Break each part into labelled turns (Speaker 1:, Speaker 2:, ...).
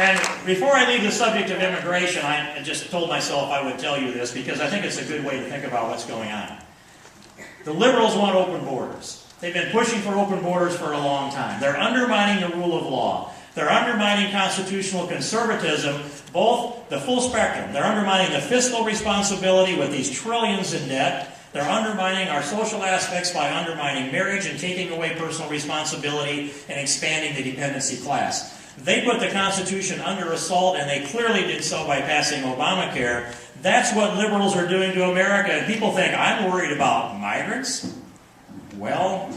Speaker 1: And before I leave the subject of immigration, I just told myself I would tell you this because I think it's a good way to think about what's going on. The liberals want open borders. They've been pushing for open borders for a long time. They're undermining the rule of law. They're undermining constitutional conservatism, both the full spectrum. They're undermining the fiscal responsibility with these trillions in debt. They're undermining our social aspects by undermining marriage and taking away personal responsibility and expanding the dependency class. They put the Constitution under assault, and they clearly did so by passing Obamacare. That's what liberals are doing to America. And people think, I'm worried about migrants. Well,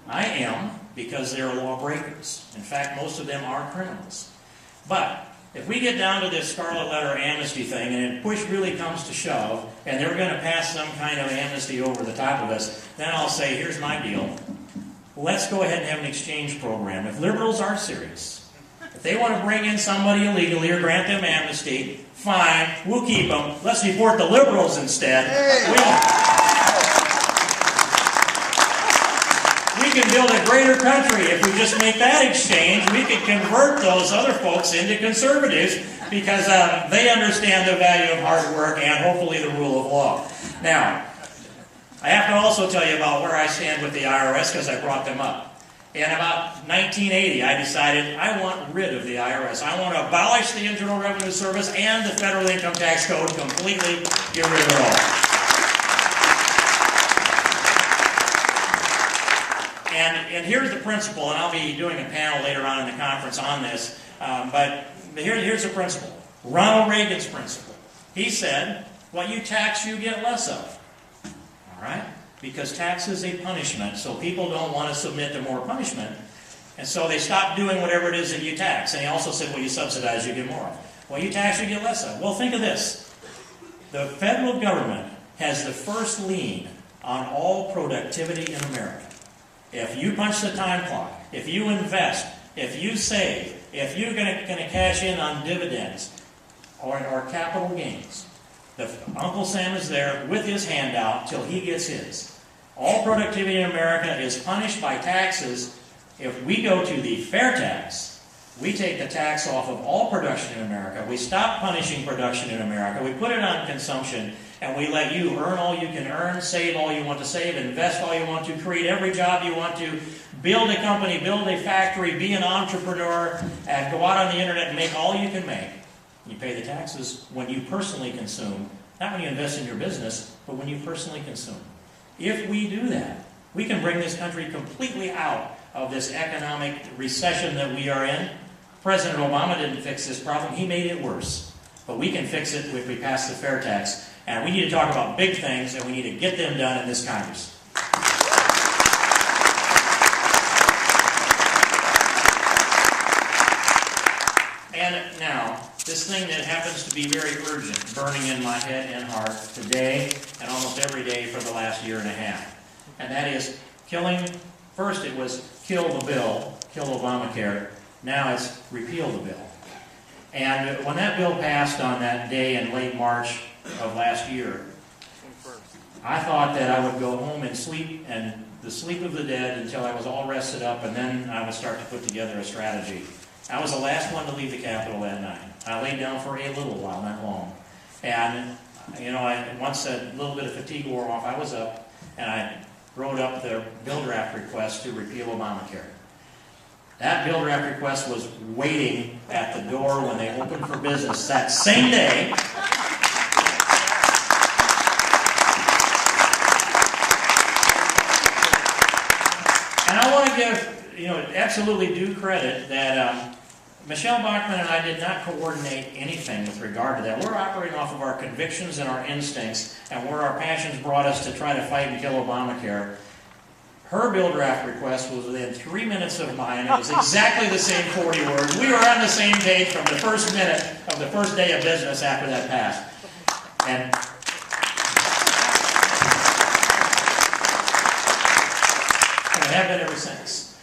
Speaker 1: I am, because they're lawbreakers. In fact, most of them are criminals. But if we get down to this scarlet letter amnesty thing, and push really comes to shove, and they're going to pass some kind of amnesty over the top of us, then I'll say, here's my deal. Let's go ahead and have an exchange program. If liberals are serious, if they want to bring in somebody illegally or grant them amnesty, fine, we'll keep them. Let's deport the liberals instead. We can build a greater country if we just make that exchange. We can convert those other folks into conservatives because they understand the value of hard work and hopefully the rule of law. Now, I have to also tell you about where I stand with the IRS because I brought them up. In about 1980, I decided I want rid of the IRS. I want to abolish the Internal Revenue Service and the Federal Income Tax Code completely, get rid of it all. And here's the principle, and I'll be doing a panel later on in the conference on this, but here's the principle. Ronald Reagan's principle. He said, what you tax, you get less of. All right? Because tax is a punishment, so people don't want to submit to more punishment, and so they stop doing whatever it is that you tax. And he also said, well, you subsidize, you get more of. Well, you tax, you get less of. Well, think of this. The federal government has the first lien on all productivity in America. If you punch the time clock, if you invest, if you save, if you're going to cash in on dividends or capital gains, Uncle Sam is there with his handout till he gets his. All productivity in America is punished by taxes. If we go to the fair tax, we take the tax off of all production in America. We stop punishing production in America. We put it on consumption, and we let you earn all you can earn, save all you want to save, invest all you want to, create every job you want to, build a company, build a factory, be an entrepreneur, and go out on the internet and make all you can make. You pay the taxes when you personally consume, not when you invest in your business, but when you personally consume. If we do that, we can bring this country completely out of this economic recession that we are in. President Obama didn't fix this problem. He made it worse. But we can fix it if we pass the fair tax. And we need to talk about big things, and we need to get them done in this Congress. And now, this thing that happens to be very urgent, burning in my head and heart today and almost every day for the last year and a half. And that is killing, first it was kill the bill, kill Obamacare. Now it's repeal the bill. And when that bill passed on that day in late March of last year, I thought that I would go home and sleep, and the sleep of the dead until I was all rested up, and then I would start to put together a strategy. I was the last one to leave the Capitol that night. I laid down for a little while, not long. And, once a little bit of fatigue wore off, I was up, and I wrote up the bill draft request to repeal Obamacare. That bill draft request was waiting at the door when they opened for business that same day. And I want to give, absolutely due credit that Michelle Bachmann and I did not coordinate anything with regard to that. We're operating off of our convictions and our instincts and where our passions brought us to try to fight and kill Obamacare. Her bill draft request was within 3 minutes of mine. It was exactly the same 40 words. We were on the same page from the first minute of the first day of business after that passed. And I have been ever since.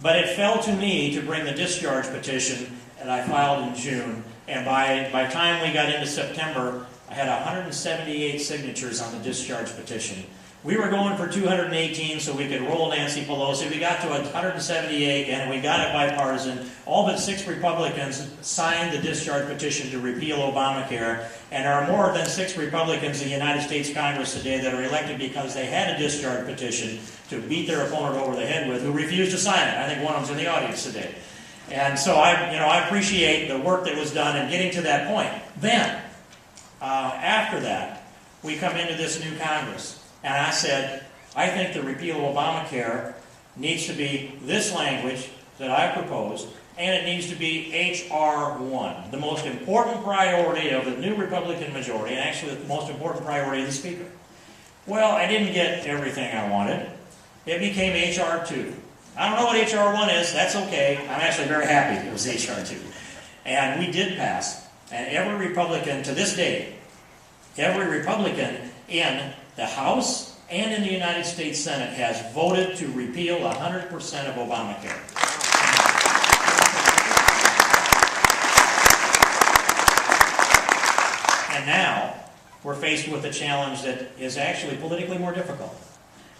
Speaker 1: But it fell to me to bring the discharge petition that I filed in June. And by the time we got into September, I had 178 signatures on the discharge petition. We were going for 218 so we could roll Nancy Pelosi. We got to 178 and we got it bipartisan. All but 6 Republicans signed the discharge petition to repeal Obamacare. And there are more than 6 Republicans in the United States Congress today that are elected because they had a discharge petition to beat their opponent over the head with, who refused to sign it. I think one of them's in the audience today. And so I appreciate the work that was done in getting to that point. Then, after that, we come into this new Congress. And I said, I think the repeal of Obamacare needs to be this language that I proposed, and it needs to be H.R. 1, the most important priority of the new Republican majority, and actually the most important priority of the Speaker. Well, I didn't get everything I wanted. It became H.R. 2. I don't know what H.R. 1 is. That's okay. I'm actually very happy it was H.R. 2. And we did pass. And every Republican, to this day, every Republican in the House and in the United States Senate has voted to repeal 100% of Obamacare. And now we're faced with a challenge that is actually politically more difficult.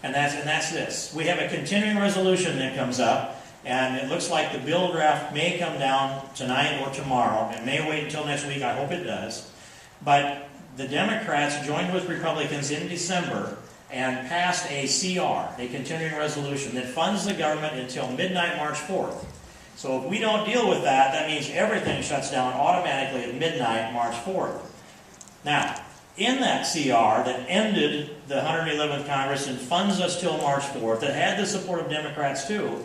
Speaker 1: And that's this. We have a continuing resolution that comes up, and it looks like the bill draft may come down tonight or tomorrow. It may wait until next week. I hope it does. But the Democrats joined with Republicans in December and passed a CR, a continuing resolution, that funds the government until midnight March 4th. So if we don't deal with that, that means everything shuts down automatically at midnight March 4th. Now, in that CR that ended the 111th Congress and funds us till March 4th, that had the support of Democrats too,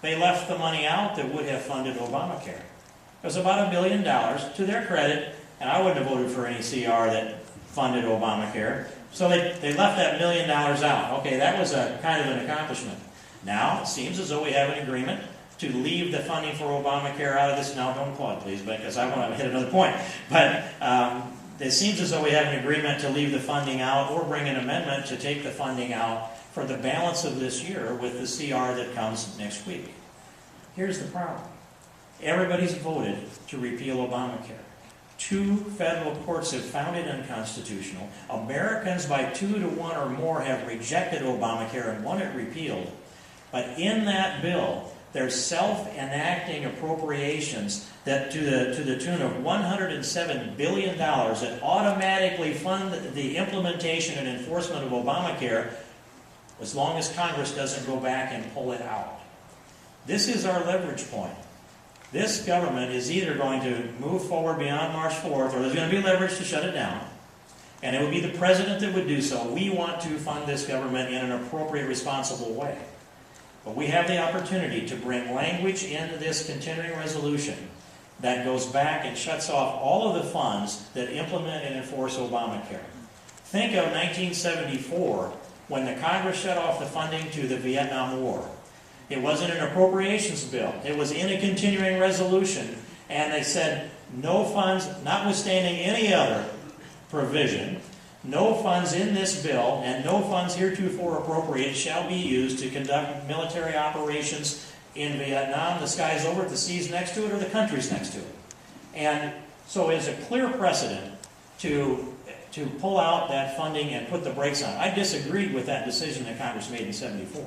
Speaker 1: they left the money out that would have funded Obamacare. It was about $1 billion, to their credit, and I wouldn't have voted for any CR that funded Obamacare. So they left that $1 million out. Okay, that was a kind of an accomplishment. Now, it seems as though we have an agreement to leave the funding for Obamacare out of this. Now, don't applaud, please, because I want to hit another point. But it seems as though we have an agreement to leave the funding out or bring an amendment to take the funding out for the balance of this year with the CR that comes next week. Here's the problem. Everybody's voted to repeal Obamacare. 2 federal courts have found it unconstitutional. Americans by 2 to 1 or more have rejected Obamacare and want it repealed. But in that bill, there's self-enacting appropriations that to the tune of $107 billion that automatically fund the implementation and enforcement of Obamacare as long as Congress doesn't go back and pull it out. This is our leverage point. This government is either going to move forward beyond March 4th, or there's going to be leverage to shut it down. And it would be the president that would do so. We want to fund this government in an appropriate, responsible way. But we have the opportunity to bring language into this continuing resolution that goes back and shuts off all of the funds that implement and enforce Obamacare. Think of 1974, when the Congress shut off the funding to the Vietnam War. It wasn't an appropriations bill. It was in a continuing resolution. And they said, no funds, notwithstanding any other provision, no funds in this bill and no funds heretofore appropriated shall be used to conduct military operations in Vietnam, the skies over it, the seas next to it, or the countries next to it. And so it's a clear precedent to pull out that funding and put the brakes on it. I disagreed with that decision that Congress made in '74.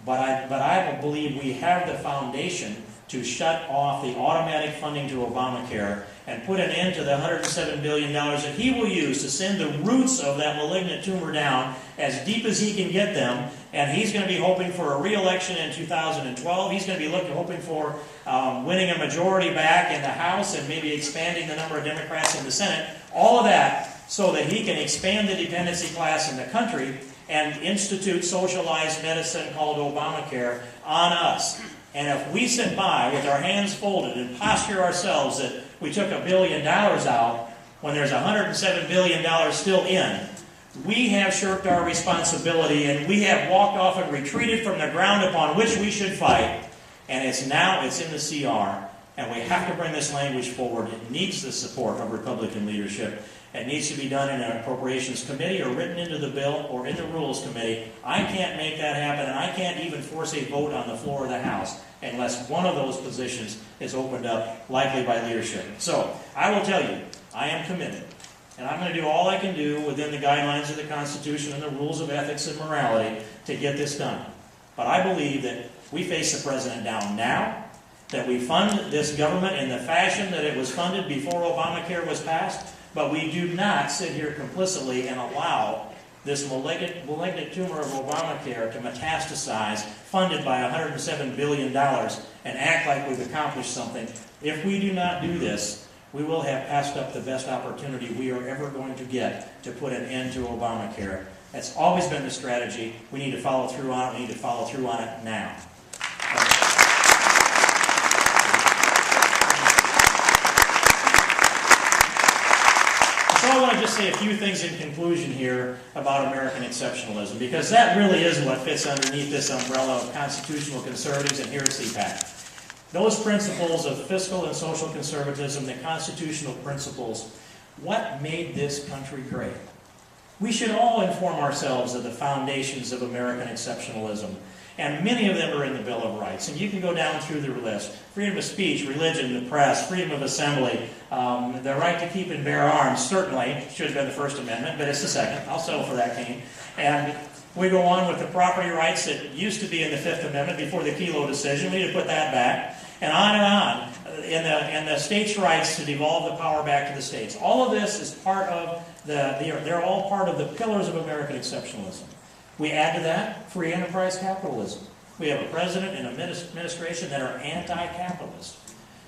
Speaker 1: But I believe we have the foundation to shut off the automatic funding to Obamacare and put an end to the $107 billion that he will use to send the roots of that malignant tumor down as deep as he can get them. And he's going to be hoping for a re-election in 2012. He's going to be hoping for winning a majority back in the House and maybe expanding the number of Democrats in the Senate. All of that so that he can expand the dependency class in the country and institute socialized medicine called Obamacare on us. And if we sit by with our hands folded and posture ourselves that we took $1 billion out when there's $107 billion still in, we have shirked our responsibility and we have walked off and retreated from the ground upon which we should fight. And it's in the CR. And we have to bring this language forward. It needs the support of Republican leadership. It needs to be done in an appropriations committee or written into the bill or in the rules committee. I can't make that happen, and I can't even force a vote on the floor of the House unless one of those positions is opened up, likely by leadership. So, I will tell you, I am committed, And I'm going to do all I can do within the guidelines of the Constitution and the rules of ethics and morality to get this done. But I believe that we face the president down now, that we fund this government in the fashion that it was funded before Obamacare was passed, but we do not sit here complicitly and allow this malignant tumor of Obamacare to metastasize, funded by $107 billion, and act like we've accomplished something. If we do not do this, we will have passed up the best opportunity we are ever going to get to put an end to Obamacare. That's always been the strategy. We need to follow through on it. We need to follow through on it now. So I want to just say a few things in conclusion here about American exceptionalism, because that really is what fits underneath this umbrella of constitutional conservatives and here at CPAC. Those principles of fiscal and social conservatism, the constitutional principles, what made this country great? We should all inform ourselves of the foundations of American exceptionalism. And many of them are in the Bill of Rights. And you can go down through the list. Freedom of speech, religion, the press, freedom of assembly, the right to keep and bear arms, certainly. Should have been the First Amendment, but it's the second. I'll settle for that, King. And we go on with the property rights that used to be in the Fifth Amendment before the Kelo decision. We need to put that back. And on and on. And the states' rights to devolve the power back to the states. All of this is part of they're all part of the pillars of American exceptionalism. We add to that free enterprise capitalism. We have a president and administration that are anti-capitalist.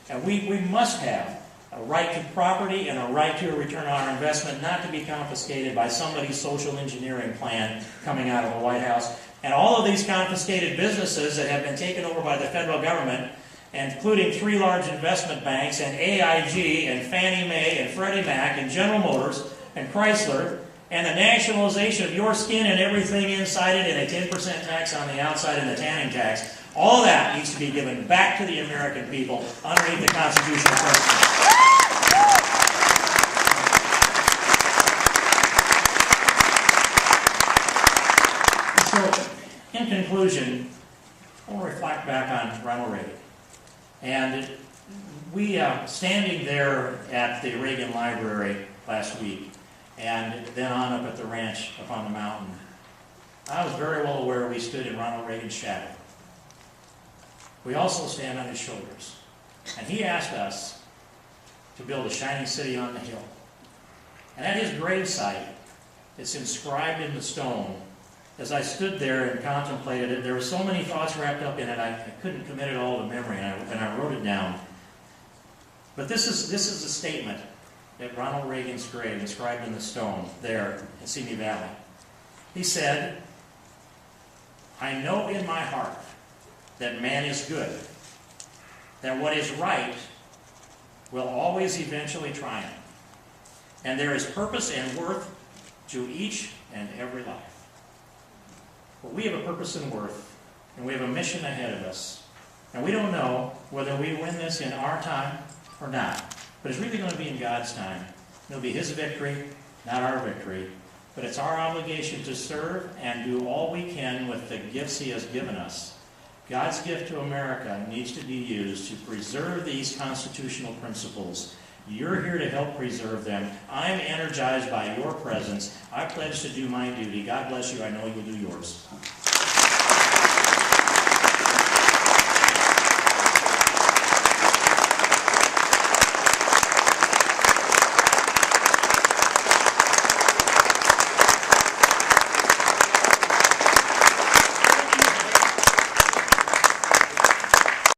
Speaker 1: And we must have a right to property and a right to a return on our investment, not to be confiscated by somebody's social engineering plan coming out of the White House. And all of these confiscated businesses that have been taken over by the federal government, including 3 large investment banks, and AIG, and Fannie Mae, and Freddie Mac, and General Motors, and Chrysler, and the nationalization of your skin and everything inside it, and a 10% tax on the outside and the tanning tax, all of that needs to be given back to the American people underneath the constitutional principles. So, in conclusion, I want to reflect back on Ronald Reagan. And we, standing there at the Reagan Library last week, and then on up at the ranch up on the mountain, I was very well aware we stood in Ronald Reagan's shadow. We also stand on his shoulders. And he asked us to build a shining city on the hill. And at his gravesite, it's inscribed in the stone. As I stood there and contemplated it, there were so many thoughts wrapped up in it, I couldn't commit it all to memory, and I wrote it down. But this is a statement at Ronald Reagan's grave, inscribed in the stone there in Simi Valley. He said, "I know in my heart that man is good, that what is right will always eventually triumph, and there is purpose and worth to each and every life." But we have a purpose and worth, and we have a mission ahead of us. And we don't know whether we win this in our time or not. But it's really going to be in God's time. It'll be His victory, not our victory. But it's our obligation to serve and do all we can with the gifts He has given us. God's gift to America needs to be used to preserve these constitutional principles. You're here to help preserve them. I'm energized by your presence. I pledge to do my duty. God bless you. I know you'll do yours.